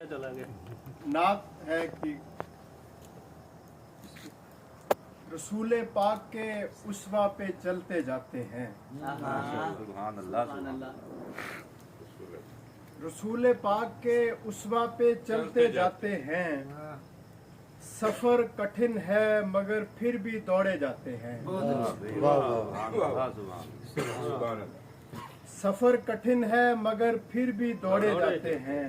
चला गया। नात है कि रसूले पाक के उसवा पे चलते जाते हैं। सुभान अल्लाह। रसूले पाक के उसवा पे चलते जाते हैं। सफर कठिन है मगर फिर भी दौड़े जाते हैं। सफर कठिन है मगर फिर भी दौड़े जाते हैं।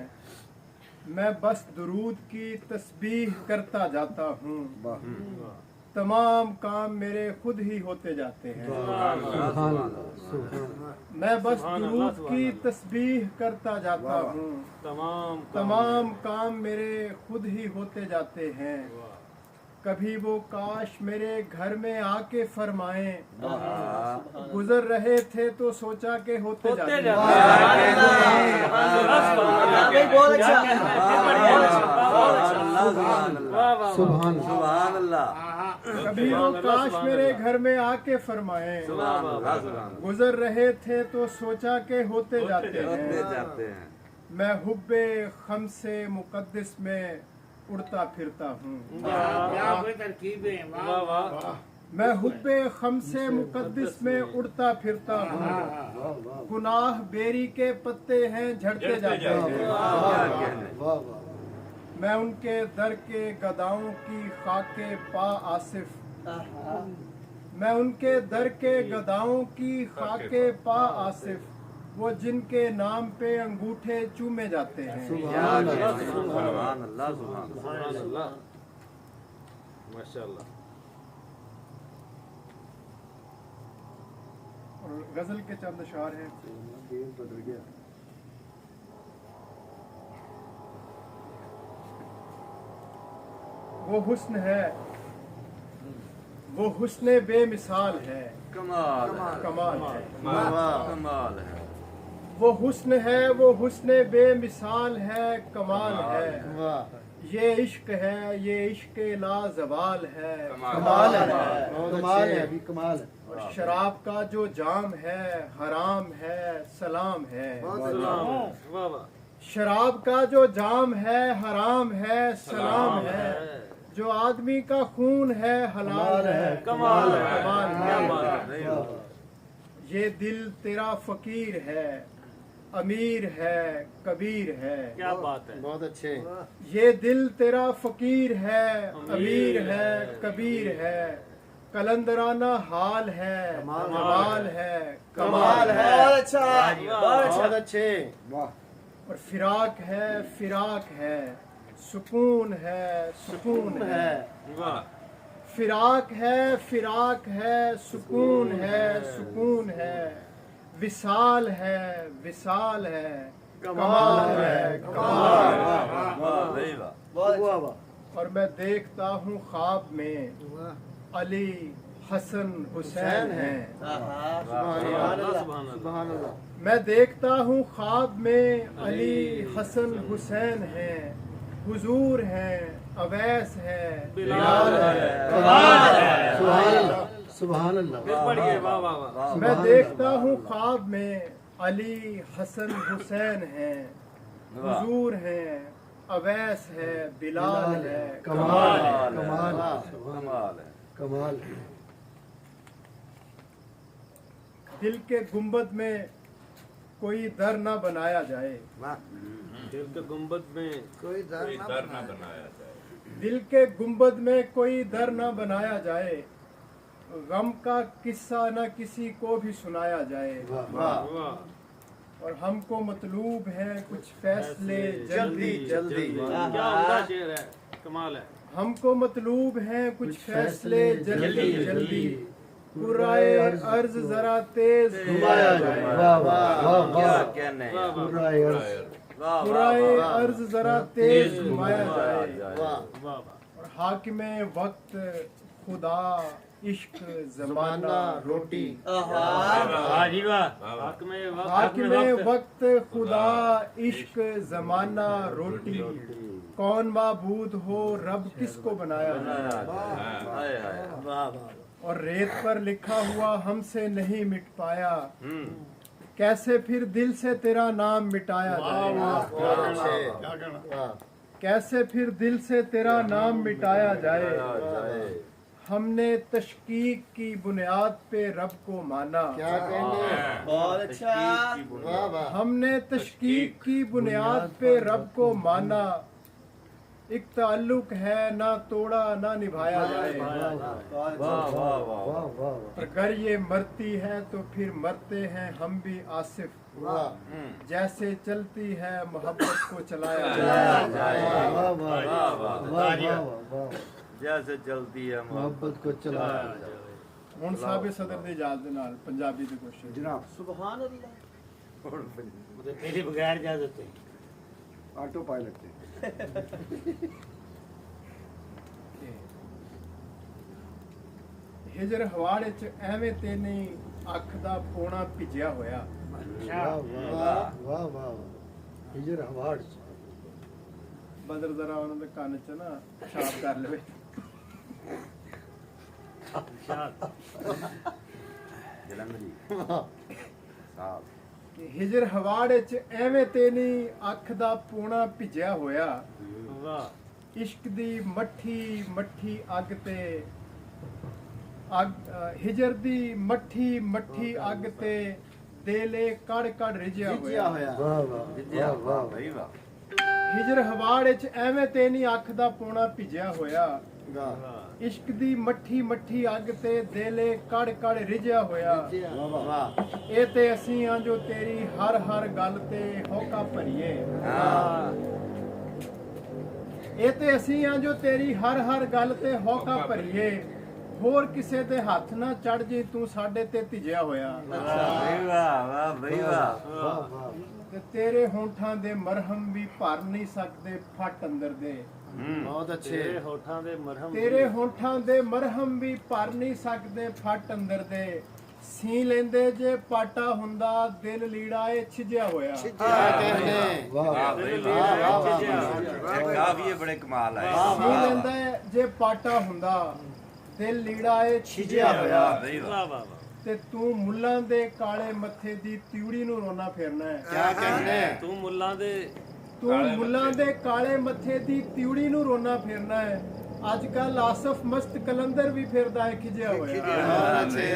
मैं बस दुरूद की तस्बीह करता जाता हूँ। तमाम काम मेरे खुद ही होते जाते हैं। मैं बस दुरूद की तस्बीह करता जाता हूँ। तमाम काम मेरे खुद ही होते जाते हैं। कभी वो काश मेरे घर में आके फरमाएं, गुजर रहे थे तो सोचा के होते जाते हैं। सुभान अल्लाह। कभी वो काश मेरे घर में आके फरमाएं, गुजर रहे थे तो सोचा के होते जाते हैं। मैं हुब्बे खम्से मुकद्दस में उड़ता फिरता हूँ। मैं हुब्बे खम्से मुकद्दस में उड़ता फिरता हूँ। गुनाह बेरी के पत्ते हैं झड़ते जाते हैं। मैं उनके दर के गदाओं की खाके पा आसिफ। मैं उनके दर के गदाओं की खाके पा आसिफ। वो जिनके नाम पे अंगूठे चूमे जाते हैं। सुभान अल्लाह। माशाअल्लाह। और गजल के चंद अशार हैं। वो हुस्न है, वो हुस्न बेमिसाल है। कमाल कमाल है। कमाल है। वो हुस्न है, वो हुस्न बेमिसाल है। कमाल है। ये इश्क है, ये इश्क लाजवाल है। कमाल है। कमाल है, अभी कमाल है। और शराब का जो जाम है हराम है, सलाम है। शराब का जो जाम है हराम है, सलाम है। जो आदमी का खून है हलाल है। कमाल है। कमाल है। ये दिल तेरा फकीर है, अमीर है, कबीर है। क्या बात है। बहुत अच्छे। ये दिल तेरा फकीर है, अमीर है, कबीर है। कलंदराना हाल है, कमाल है, कमाल है। बहुत अच्छा, बहुत अच्छे। और फिराक है, फिराक है, सुकून है, सुकून है। फिराक है, फिराक है, सुकून है, सुकून है। विसाल है, विसाल है, कमाल है, कमाल है। और मैं देखता हूँ ख्वाब में अली हसन हुसैन हैं। मैं देखता हूँ ख्वाब में अली हसन हुसैन हैं। हुजूर हैं, अवैस है, बिलाल है। सुभान अल्लाह। मैं देखता हूँ ख्वाब में अली हसन हुसैन हैं। हुजूर हैं, अवैस है, बिलाल है। कमाल है। कमाल है। कमाल। दिल के गुंबद में कोई दर न बनाया जाए। दिल के गुंबद में कोई दर न बनाया जाए। दिल के गुंबद में कोई दर न बनाया जाए। गम का किस्सा न किसी को भी सुनाया जाए। और हमको मतलूब है कुछ फैसले जल्दी जल्दी। क्या उम्दा शेर है। कमाल है। हमको मतलूब है कुछ फैसले जल्दी जल्दी। कुर्राए अर्ज जरा तेज घुमाया जाए। क्या कहने। कुर्राए अर्ज जरा तेज घुमाया जाए। और हाकिमे वक्त खुदा इश्क जमाना रोटी। हाकिमे वक्त खुदा इश्क जमाना रोटी। कौन माबूद हो रब किसको बनाया है। और रेत पर लिखा हुआ हमसे नहीं मिट पाया। कैसे फिर दिल से तेरा नाम मिटाया जाए बहुत अच्छे कैसे फिर दिल से तेरा नाम मिटाया जाए हमने तशकीक की बुनियाद पे रब को माना क्या कहने बहुत अच्छा वाह वाह हमने तशकीक की बुनियाद पे रब को माना एक ताल्लुक है ना तोड़ा ना निभाया जाए वाह वाह अगर ये मरती है तो फिर मरते हैं हम भी आसिफ वाह जैसे चलती है मोहब्बत को चलाया जाए वाह वाह वाह जैसे चलती है मोहब्बत को चलाया ਹੁਣ ਸਾਹਿਬ ਸਦਰ ਦੀ ਇਜਾਜ਼ਤ ਦੇ ਨਾਲ ਪੰਜਾਬੀ ਦੀ ਕੋਸ਼ਿਸ਼ जनाब सुभान अल्लाह मतलब मेरे बगैर इजाजत है ऑटो पायलट थे ਹਿਜਰ ਹਵਾੜੇ ਚ ਐਵੇਂ ਤੇ ਨਹੀਂ ਅੱਖ ਦਾ ਪੋਣਾ ਭਿੱਜਿਆ ਹੋਇਆ वाह वाह वाह वाह हिजर हवाड़ ਬਦਰ ਜ਼ਰਾ ਉਹਨਾਂ ਦੇ ਕੰਨ ਚ ਨਾ ਛਾਪ ਕਰ ਲਵੇ ਜਲੰਧਰੀ ਸਾਹਿਬ ਕਿ ਹਿਜਰ ਹਵਾੜੇ ਚ ਐਵੇਂ ਤੇ ਨਹੀਂ ਅੱਖ ਦਾ ਪੋਣਾ ਭਿੱਜਿਆ ਹੋਇਆ वाह ਇਸ਼ਕ ਦੀ ਮੱਠੀ ਮੱਠੀ ਅੱਗ ਤੇ ਅੱਗ ਹਿਜਰ ਦੀ ਮੱਠੀ ਮੱਠੀ ਅੱਗ ਤੇ ਦੇਲੇ ਕੜ ਕੜ ਰਿਝਿਆ जिया ਹੋਇਆ होया वाह वाह ਜਿੱਦਿਆ वाह वाह ਬਈ ਵਾਹ ਹਿਜਰ ਹਵਾੜੇ ਚ ਐਵੇਂ ਤੇ ਨਹੀਂ ਅੱਖ ਦਾ ਪੋਣਾ ਭਿੱਜਿਆ ਹੋਇਆ वाह ਇਸ਼ਕ ਦੀ ਮੱਠੀ ਮੱਠੀ ਅੱਗ ਤੇ ਦੇਲੇ ਕੜ ਕੜ ਰਿਝਿਆ ਹੋਇਆ वाह वाह ਇਹ ਤੇ ਅਸੀਂ ਆ ਜੋ ਤੇਰੀ ਹਰ ਹਰ ਗੱਲ ਤੇ ਹੋਕਾ ਭਰੀਏ ਹਾਂ ਇਹ ਤੇ ਅਸੀਂ ਆ ਜੋ ਤੇਰੀ ਹਰ ਹਰ ਗੱਲ ਤੇ ਹੋਕਾ ਭਰੀਏ ਹੋਰ ਕਿਸੇ ਦੇ ਹੱਥ ਨਾ ਚੜ ਜੇ ਤੂੰ ਸਾਡੇ ਤੇ ਧਿਜਿਆ ਹੋਇਆ ਬਈ ਵਾਹ ਵਾਹ ਬਈ ਵਾਹ वाह वाह ਤੇ ਤੇਰੇ ਹੋਂਠਾਂ ਦੇ ਮਰਹਮ ਵੀ ਭਰ ਨਹੀਂ ਸਕਦੇ ਫੱਟ ਅੰਦਰ ਦੇ बहुत अच्छे तेरे होठां दे मरहम ਤੇਰੇ ਹੋਂਠਾਂ ਦੇ ਮਰਹਮ ਵੀ ਭਰ ਨਹੀਂ ਸਕਦੇ ਫੱਟ ਅੰਦਰ ਦੇ ਸੀ ਲੈਂਦੇ ਜੇ ਪਾਟਾ ਹੁੰਦਾ ਦਿਲ ਲੀੜਾ ਏ ਛਿਜਿਆ ਹੋਇਆ क्या कहने वाह ਵਾਹ ਬਈ ਵਾਹ ਕਾਫੀ ਬੜੇ ਕਮਾਲ ਆਏ ਸੀ ਲੈਂਦਾ ਜੇ ਪਾਟਾ ਹੁੰਦਾ ਦਿਲ ਲੀੜਾ ਏ ਛਿਜਿਆ ਹੋਇਆ ਵਾਹ ਬਈ ਵਾਹ वाह वाह वाह ਤੇ ਤੂੰ ਮੁੱਲਾਂ ਦੇ ਕਾਲੇ ਮੱਥੇ ਦੀ ਤਿਉੜੀ ਨੂੰ ਰੋਣਾ ਫਿਰਨਾ ਹੈ क्या कहने तू मुल्ला दे ਤੂੰ ਮੁੱਲਾਂ ਦੇ ਕਾਲੇ ਮੱਥੇ ਦੀ ਤਿਉੜੀ ਨੂੰ ਰੋਣਾ ਫਿਰਨਾ ਹੈ ਅੱਜ ਕੱਲ ਆਸਫ ਮਸਤ ਕਲੰਦਰ ਵੀ ਫਿਰਦਾ ਹੈ ਖਿਜਿਆ ਹੋਇਆ बहुत अच्छे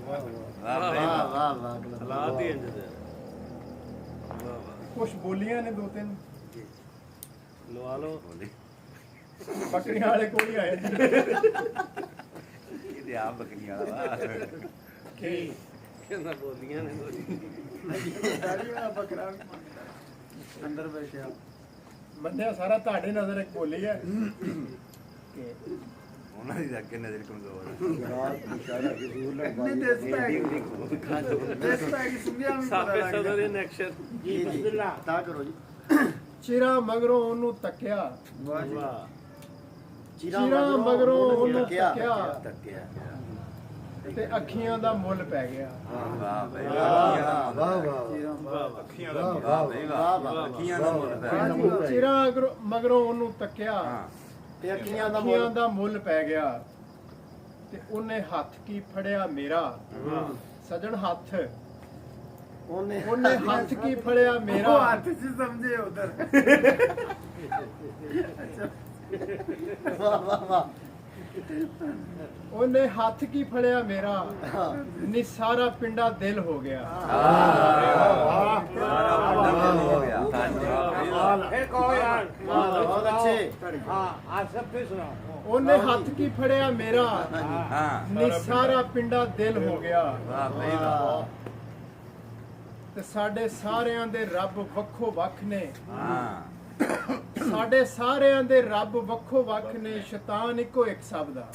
ਵਾਹ ਬਈ वाह ਵਾਹ वाह वाह हालात ही इंज दे वाह वाह ਕੁਝ ਬੋਲੀਆਂ ਨੇ ਦੋ ਤਿੰਨ लवा लो ਬੱਕਰੀਆਂ ਵਾਲੇ ਕੋਈ ਆਏ ਜੀ ਇਹਦੇ ਆਪ ਬੱਕਰੀਆਂ ਵਾਲਾ ਵਾਹ कहना बोलियां ने बकरा अंदर बैठे ਮੰਨਿਆ ਸਾਰਾ ਤੁਹਾਡੇ ਨਜ਼ਰ ਇੱਕ ਬੋਲੀ ਹੈ ਕਿ ਉਹਨਾਂ ਦੀ ਤਾਂ ਅੱਗੇ ਨਜ਼ਰ ਕਮਜ਼ੋਰ साफे सदर इन एक्शन जी जी ता करो जी ਚਿਰਾਂ ਮਗਰੋਂ ਉਹਨੂੰ ਤੱਕਿਆ वाह ਚਿਰਾਂ ਮਗਰੋਂ ਉਹਨੂੰ तकिया ਤੱਕਿਆ ਤੱਕਿਆ ਤੇ ਅੱਖੀਆਂ ਦਾ ਮੁੱਲ ਪੈ ਗਿਆ ਵਾਹ ਬਈ वाह ਵਾਹ वाह अखियां ਵਾਹ ਬਈ ਵਾਹ ਅੱਖੀਆਂ ਦਾ ਮੁੱਲ ਪੈ ਚਿਰਾਂ ਮਗਰੋਂ ਉਹਨੂੰ ਤੱਕਿਆ ਹਾਂ ते अखियां दा ਅੱਖੀਆਂ मोल ਦਾ ਮੁੱਲ ਪੈ ਗਿਆ ਤੇ ਉਹਨੇ ਹੱਥ ਕੀ ਫੜਿਆ ਮੇਰਾ ਸਜਣ ਹੱਥ ओने ਉਹਨੇ ਹੱਥ ਕੀ ਫੜਿਆ ਮੇਰਾ से समझे उधर वाह वाह वाह ਉਹਨੇ ਹੱਥ ਕੀ ਫੜਿਆ ਮੇਰਾ ਨੀ ਸਾਰਾ ਪਿੰਡਾ ਦਿਲ ਹੋ ਗਿਆ ਹੋ ਗਿਆ फिर कहो यार बहुत अच्छे हाँ आज सब फिर सुनाओ ਉਹਨੇ ਹੱਥ ਕੀ ਫੜਿਆ ਮੇਰਾ ਹਾਂ ਨੀ ਸਾਰਾ ਪਿੰਡਾ ਦਿਲ ਹੋ ਗਿਆ ਵਾਹ ਬਈ ਵਾਹ ਤੇ ਸਾਡੇ ਸਾਰਿਆਂ ਦੇ ਰੱਬ ਵੱਖੋ ਵੱਖ ਨੇ ਹਾਂ ਸਾਡੇ ਸਾਰਿਆਂ ਦੇ ਰੱਬ ਵੱਖੋ ਵੱਖ ਨੇ ਸ਼ੈਤਾਨ ਇੱਕੋ ਇੱਕ ਸਭ ਦਾ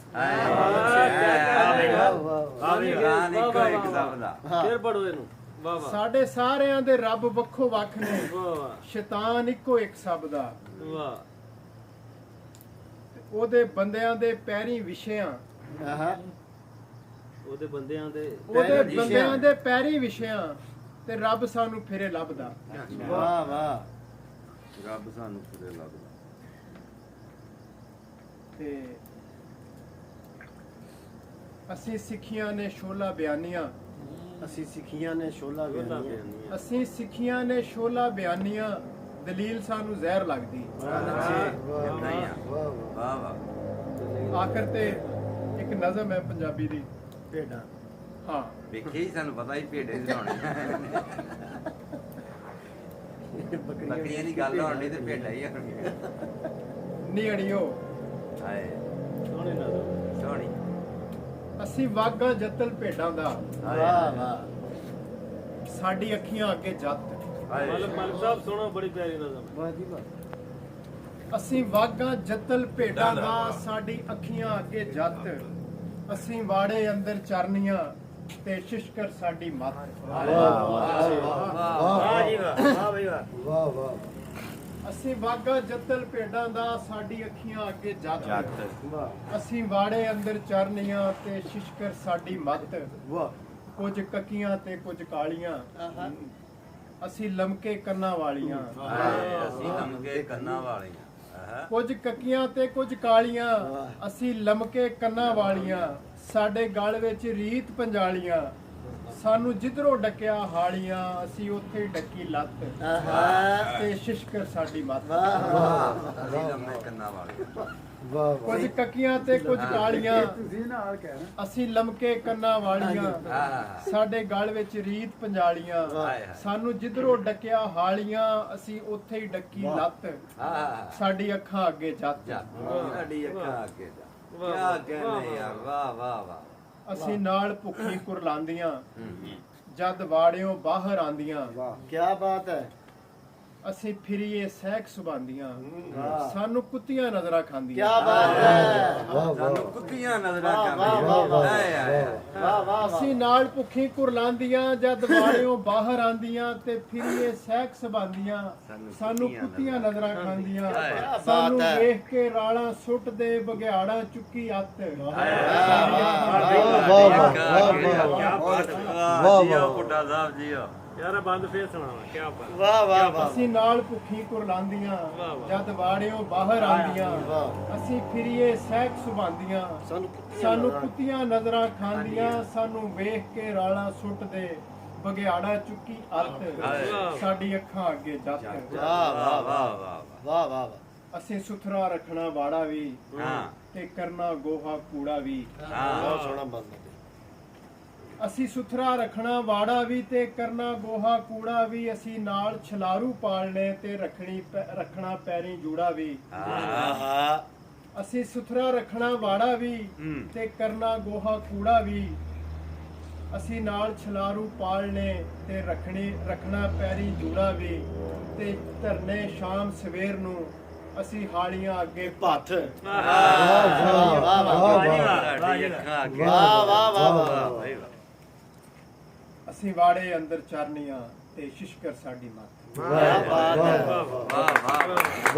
ਇੱਕ ਸਭ ਦਾ फिर पढ़ो इनू वाह वाह ਸਾਡੇ ਸਾਰਿਆਂ ਦੇ ਰੱਬ ਵੱਖੋ ਵੱਖ ਨੇ वाह ਸ਼ੈਤਾਨ ਇੱਕੋ ਇੱਕ ਸਭ ਦਾ वाह ਤੇ ਉਹਦੇ ਬੰਦਿਆਂ ਦੇ ਪੈਰੀ ਵਿਸ਼ਿਆਂ ਉਹਦੇ ਬੰਦਿਆਂ ਦੇ ਉਹਦੇ ਬੰਦਿਆਂ ਦੇ ਪੈਰੀ ਵਿਸ਼ਿਆਂ ਤੇ ਰੱਬ ਸਾਨੂੰ ਫਿਰੇ ਲੱਭਦਾ वाह वाह ਰੱਬ ਸਾਨੂੰ ਪੂਰੇ ਲੱਗਦਾ ਤੇ ਅਸੀਂ ਸਿੱਖੀਆਂ ਨੇ ਸ਼ੋਲਾ ਬਿਆਨੀਆਂ ਅਸੀਂ ਸਿੱਖੀਆਂ ਨੇ ਸ਼ੋਲਾ ਬਿਆਨੀਆਂ ਅਸੀਂ ਸਿੱਖੀਆਂ ਨੇ ਸ਼ੋਲਾ ਬਿਆਨੀਆਂ ਦਲੀਲ ਸਾਨੂੰ ਜ਼ਹਿਰ ਲੱਗਦੀ। ਏਦਾਂ ਹੀ ਆ। ਵਾਹ ਵਾਹ। ਆਖਰ ਤੇ ਇੱਕ ਨਜ਼ਮ ਹੈ ਪੰਜਾਬੀ ਦੀ। ਭੇਡਾਂ ਹਾਂ ਵੇਖੇ ਹੀ ਸਾਨੂੰ ਪਤਾ ਹੀ ਭੇਡੇ ਸੁਣਾਉਣੇ ਬੱਕਰੀਆਂ ਦੀ ਗੱਲ ਹੋਣੀ ਤੇ ਭੇਡਾਂ ਹੀ ਹੋਣਗੀਆਂ। ਨੀ ਅੜਿਓ ਹਾਏ ਸੋਹਣੇ ਨਾਲ ਸੋਹਣੀ। ਅਸੀਂ ਵਾਗਾ ਜੱਤਲ ਭੇਡਾਂ ਦਾ ਹਾਏ ਵਾਹ ਵਾਹ ਸਾਡੀ ਅੱਖੀਆਂ ਅੱਗੇ ਜੱਤ। ਹਾਏ ਮਲਕ ਸਾਹਿਬ ਸੋਹਣਾ ਬੜੀ ਪਿਆਰੀ ਨਜ਼ਮ ਵਾਹ ਜੀ ਵਾਹ ਅਸੀਂ ਵਾਗਾ ਜੱਤਲ ਭੇਡਾਂ ਦਾ ਸਾਡੀ ਅੱਖੀਆਂ ਅੱਗੇ ਜੱਤ। ਅਸੀਂ ਵਾੜੇ ਅੰਦਰ ਚਰਨੀਆਂ ਤੇ ਸ਼ਿਸ਼ਕਰ ਸਾਡੀ ਮੱਤ। ਵਾਹ ਜੀ ਵਾਹ ਵਾਹ ਬਈ ਵਾਹ ਵਾਹ ਵਾਹ ਅਸੀਂ ਵਾਗਾ ਜੱਤਲ ਭੇਡਾਂ ਦਾ ਸਾਡੀ ਅੱਖੀਆਂ ਅੱਗੇ ਜੱਤ। ਵਾਹ ਅਸੀਂ ਵਾੜੇ ਅੰਦਰ ਚਰਨੀਆਂ ਤੇ ਸ਼ਿਸ਼ਕਰ ਸਾਡੀ ਮੱਤ। ਵਾਹ ਕੁਝ ਕੱਕੀਆਂ ਤੇ ਕੁਝ ਕਾਲੀਆਂ ਅਸੀਂ ਲਮਕੇ ਕੰਨਾਂ ਵਾਲੀਆਂ। ਹਾਏ ਅਸੀਂ ਲੰਮਕੇ ਕੰਨਾਂ ਵਾਲੀਆਂ। ਆਹਾ। ਕੁਝ ਕੱਕੀਆਂ ਤੇ ਕੁਝ ਕਾਲੀਆਂ ਅਸੀਂ ਲਮਕੇ ਕੰਨਾਂ ਵਾਲੀਆਂ। ਸਾਡੇ ਗਲ ਵਿੱਚ ਰੀਤ ਪੰਜਾਲੀਆਂ ਸਾਨੂੰ ਜਿੱਧਰੋਂ ਡੱਕਿਆ ਹਾਲੀਆਂ ਅਸੀਂ ਉੱਥੇ ਡੱਕੀ ਲੱਤ। ਤੇ ਸ਼ਿਸ਼ਕਰ ਸਾਡੀ ਮੱਤ। ਅਸੀਂ ਲੰਮੇ ਕੰਨਾਂ ਵਾਲੀਆਂ। ਵਾਹ ਕੁਝ ਕੱਕੀਆਂ ਤੇ ਕੁਝ ਕਾਲੀਆਂ ਤੁਸੀਂ ਨਾਲ ਕਹਿਣਾ ਅਸੀਂ ਲਮਕੇ ਕੰਨਾਂ ਵਾਲੀਆਂ। ਸਾਡੇ ਗਲ ਵਿੱਚ ਰੀਤ ਪੰਜਾਲੀਆਂ ਸਾਨੂੰ ਜਿੱਧਰੋਂ ਡੱਕਿਆ ਹਾਲੀਆਂ ਅਸੀਂ ਉੱਥੇ ਹੀ ਡੱਕੀ ਲੱਤ। ਸਾਡੀ ਅੱਖਾਂ ਅੱਗੇ ਜੱਤ। ਸਾਡੀ ਅੱਖਾਂ ਅੱਗੇ ਜਾ ਕਿਆ ਕਹਿੰਦੇ ਯਾਰ। ਵਾਹ ਵਾਹ ਵਾਹ। ਅਸੀਂ ਨਾਲ ਭੁੱਖੀ ਕੁਰਲਾਂਦੀਆਂ ਜਦ ਵਾੜਿਓਂ ਬਾਹਰ ਆਂਦੀਆਂ। ਵਾਹ ਕੀ ਬਾਤ ਹੈ ਅਸੀਂ ਫਿਰੀਏ ਸਹਿਕ ਸੁਭਾਂਦੀਆਂ ਸਾਨੂੰ ਕੁੱਤੀਆਂ ਨਜ਼ਰਾਂ ਖਾਂਦੀਆਂ। ਕੀ ਬਾਤ ਹੈ ਸਾਨੂੰ ਕੁੱਤੀਆਂ ਨਜ਼ਰਾਂ ਵਾਹ, ਵਾਹ, ਵਾਹ, ਵਾਹ। ਹਾਏ ਹਾਏ। ਵਾਹ ਵਾਹ ਅਸੀਂ ਨਾਲ ਭੁੱਖੀ ਕੁਰਲਾਂਦੀਆਂ ਜਦ ਵਾੜਿਓਂ ਬਾਹਰ ਆਂਦੀਆਂ ਤੇ ਫਿਰੀਏ ਸਹਿਕ ਸੁਭਾਂਦੀਆਂ ਸਾਨੂੰ ਕੁੱਤੀਆਂ ਨਜ਼ਰਾਂ ਖਾਂਦੀਆਂ। ਸਾਨੂੰ ਵੇਖ ਕੇ ਰਾਲਾਂ ਸੁੱਟਦੇ ਬਗਿਆੜਾਂ ਚੁੱਕੀ ਅੱਤ। ਵਾਹ ਜੀਓ ਪੁੱਟਾ ਸਾਹਿਬ ਜੀਓ। ਯਾਰ ਬੰਦ ਫੇਰ ਸੁਣਾਵਾ ਕੀ ਬਾਤ ਵਾਹ ਵਾਹ ਵਾਹ ਅਸੀਂ ਨਾਲ ਭੁੱਖੀ ਕੁਰਲਾਂਦੀਆਂ ਜਦ ਵਾੜਿਓਂ ਬਾਹਰ ਆਂਦੀਆਂ। ਅਸੀਂ ਫਿਰੀਏ ਸਹਿਕ ਸੁਭਾਂਦੀਆਂ ਸਾਨੂੰ ਕੁੱਤੀਆਂ ਨਜ਼ਰਾਂ ਖਾਂਦੀਆਂ। ਸਾਨੂੰ ਵੇਖ ਕੇ ਰਾਲਾਂ ਸੁੱਟਦੇ ਬਗਿਆੜਾ ਚੁੱਕੀ ਅੱਤ। ਸਾਡੀ ਅੱਖਾਂ ਅੱਗੇ ਜੱਤ। ਵਾਹ ਵਾਹ ਵਾਹ ਵਾਹ ਵਾਹ ਵਾਹ ਅਸੀਂ ਸੁਥਰਾ ਰੱਖਣਾ ਵਾੜਾ ਵੀ ਹਾਂ ਤੇ ਕਰਨਾ ਗੋਹਾ ਕੂੜਾ ਵੀ। ਬਹੁਤ ਸੋਹਣਾ ਬੰਦਾ ਅਸੀਂ ਸੁਥਰਾ ਰੱਖਣਾ ਵਾੜਾ ਵੀ ਤੇ ਕਰਨਾ ਗੋਹਾ ਕੂੜਾ ਵੀ। ਅਸੀਂ ਨਾਲ ਛਲਾਰੂ ਪਾਲਣੇ ਤੇ ਰੱਖਣਾ ਪੈਰੀ ਜੂੜਾ ਵੀ। ਆਹਾ ਅਸੀਂ ਸੁਥਰਾ ਰੱਖਣਾ ਵਾੜਾ ਵੀ ਤੇ ਕਰਨਾ ਗੋਹਾ ਕੂੜਾ ਵੀ। ਅਸੀਂ ਨਾਲ ਛਲਾਰੂ ਪਾਲਣੇ ਤੇ ਰੱਖਣਾ ਪੈਰੀ ਜੂੜਾ ਵੀ। ਤੇ ਧਰਨੇ ਸ਼ਾਮ ਸਵੇਰ ਨੂੰ ਅਸੀਂ ਹਾਲੀਆਂ ਅੱਗੇ ਭੱਥ। ਵਾਹ ਵਾਹ ਵਾਹ ਵਾਹ ਸਾਡੀ ਅੱਖਾਂ ਅੱਗੇ। ਵਾਹ ਵਾਹ ਵਾਹ ਵਾਹ। ਅਸੀਂ ਵਾੜੇ ਅੰਦਰ ਚਰਨੀਆਂ ਤੇ ਸ਼ਿਸ਼ਕਰ ਸਾਡੀ ਮੱਤ। ਵਾਹ ਵਾਹ ਵਾਹ ਵਾਹ।